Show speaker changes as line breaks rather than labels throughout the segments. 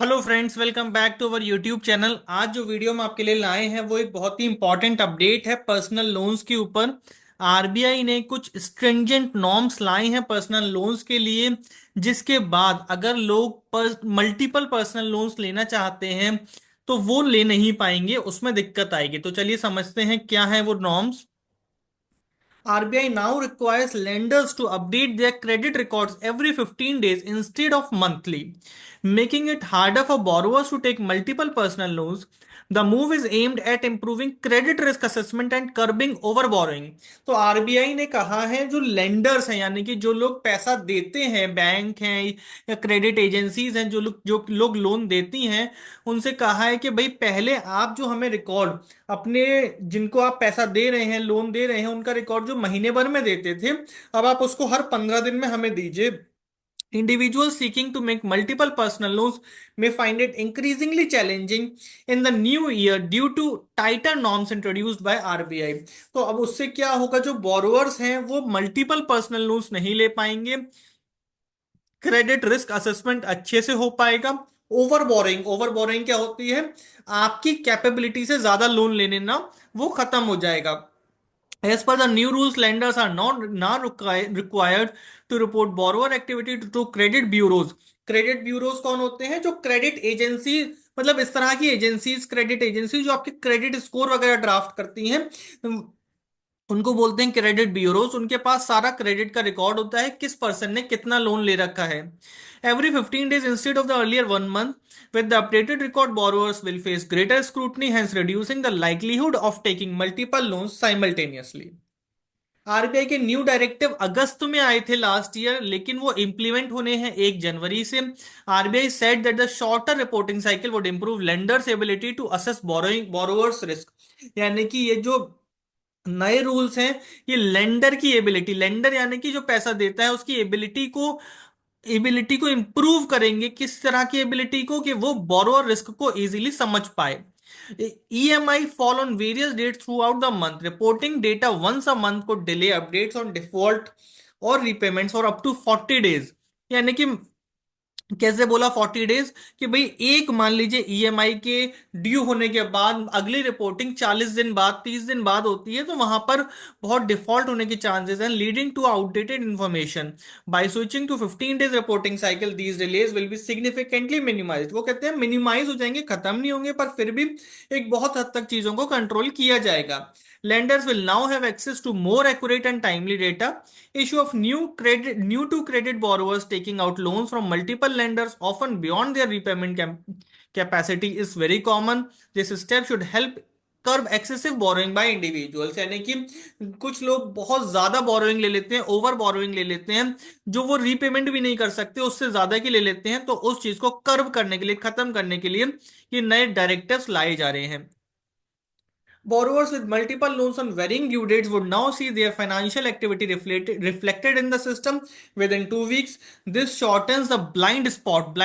Hello friends, welcome back to our YouTube channel. आज जो video हम आपके लिए लाए हैं वो एक बहुत ही इंपॉर्टेंट अपडेट है पर्सनल लोन्स के ऊपर। आरबीआई ने कुछ स्ट्रिंजेंट नॉर्म्स लाए हैं पर्सनल लोन्स के लिए, जिसके बाद अगर लोग मल्टीपल पर्सनल लोन्स लेना चाहते हैं तो वो ले नहीं पाएंगे, उसमें दिक्कत आएगी। तो चलिए समझते हैं क्या है वो norms. RBI now requires lenders to update their credit records every 15 days instead of monthly, making it harder for borrowers to take multiple personal loans. The move is aimed at improving credit risk assessment and curbing overborrowing. तो RBI ने कहा है जो lenders हैं, यानी कि जो लोग पैसा देते हैं, बैंक हैं या क्रेडिट एजेंसीज हैं, जो लोग लोन देती हैं, उनसे कहा है कि भाई पहले आप जो हमें रिकॉर्ड अपने, जिनको आप पैसा दे रहे हैं, लोन दे रहे हैं, उनका रिकॉर्ड जो महीने भर में देते थे, अब आप उसको हर 15 दिन में हमें दीजिए। Individuals seeking to make multiple personal loans may find it increasingly challenging in the new year due to tighter norms introduced by RBI। तो अब उससे क्या होगा, जो borrowers हैं वो मल्टीपल पर्सनल लोन्स नहीं ले पाएंगे, क्रेडिट रिस्क असेसमेंट अच्छे से हो पाएगा। ओवर बोरिंग क्या होती है, आपकी कैपेबिलिटी से ज्यादा लोन लेने ना, वो खत्म हो जाएगा। As per the new rules, lenders are not now required to report borrower activity to credit bureaus। Credit bureaus कौन होते हैं? जो क्रेडिट एजेंसी, मतलब इस तरह की एजेंसीज, क्रेडिट एजेंसी जो आपके क्रेडिट स्कोर वगैरह ड्राफ्ट करती हैं, उनको बोलते हैं क्रेडिट ब्यूरोज। उनके पास सारा क्रेडिट का रिकॉर्ड होता है, किस पर्सन ने कितना लोन ले रखा है। Every 15 days instead of the earlier 1 month, with the updated record borrowers will face greater scrutiny, hence reducing the likelihood of taking multiple loans simultaneously। RBI के न्यू डायरेक्टिव अगस्त में आए थे लास्ट ईयर, लेकिन वो implement होने हैं 1 जनवरी से। RBI said that the shorter reporting cycle would improve lenders ability to assess borrowers risk. यानी कि ये जो नए रूल्स हैं, ये लेंडर की एबिलिटी, लेंडर यानी कि जो पैसा देता है उसकी एबिलिटी को इंप्रूव करेंगे। किस तरह की एबिलिटी को? कि वो बोरोअर रिस्क को इजीली समझ पाए। EMI fall on various dates throughout the month, reporting data once a month को डिले अपडेट्स ऑन डिफॉल्ट और रीपेमेंट्स और अप टू 40 डेज। यानी कि कैसे बोला 40 डेज? कि भाई एक मान लीजिए ईएमआई के ड्यू होने के बाद अगली रिपोर्टिंग 40 दिन बाद, 30 दिन बाद होती है, तो वहां पर बहुत डिफॉल्ट होने के चांसेस हैं, leading to outdated information. By switching to 15 days reporting cycle, these delays will be significantly minimise. वो कहते हैं मिनिमाइज हो जाएंगे, खत्म नहीं होंगे, पर फिर भी एक बहुत हद तक चीजों को कंट्रोल किया जाएगा। Lenders will now have access to more accurate and timely data. Issue of new to credit borrowers taking out loans from multiple lenders, often beyond their capacity, is very common. This step should help curb excessive borrowing by individuals. यानी कि कुछ लोग बहुत ज्यादा borrowing ले लेते हैं, over borrowing ले लेते हैं, जो वो रीपेमेंट भी नहीं कर सकते, उससे ज्यादा की ले लेते हैं। तो उस चीज को कर्ब करने के लिए, खत्म करने के लिए ये नए डायरेक्टिव्स लाए जा रहे हैं। Borrowers with multiple loans on varying due dates would now see their financial activity reflected in the system within 2 weeks. This shortens the blind spot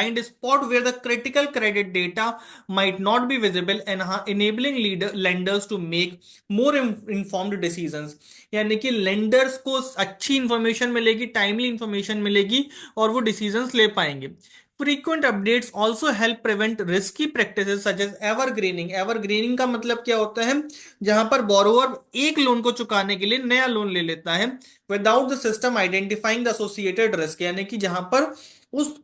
where the critical credit data might not be visible, and enabling lenders to make more informed decisions। यानी कि lenders को अच्छी information मिलेगी, timely information मिलेगी, और वो decisions ले पाएंगे। Frequent updates also help prevent risky practices such as evergreening। evergreening का मतलब क्या होता है? जहां पर बोरोवर एक लोन को चुकाने के लिए नया लोन ले लेता है, without the system identifying the associated risk. यानी कि जहां पर उस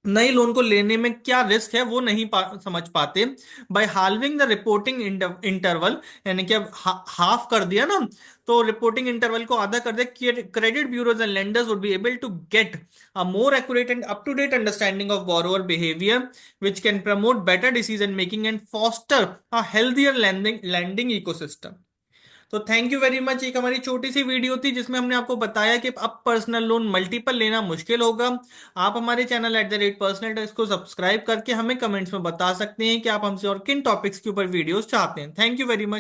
नई लोन को लेने में क्या रिस्क है वो नहीं समझ पाते। By halving the reporting interval, यानी कि अब हाफ कर दिया ना, तो रिपोर्टिंग इंटरवल को आधा कर दिया, credit bureaus and lenders would be able to get a more accurate and up-to-date understanding of borrower behavior, which can promote better decision making and foster a healthier lending ecosystem। तो thank you very much. एक हमारी छोटी सी video थी जिसमें हमने आपको बताया कि अब पर्सनल लोन मल्टीपल लेना मुश्किल होगा। आप हमारे चैनल @personal को सब्सक्राइब करके हमें कमेंट्स में बता सकते हैं कि आप हमसे और किन टॉपिक्स के ऊपर वीडियोस चाहते हैं। Thank you very much.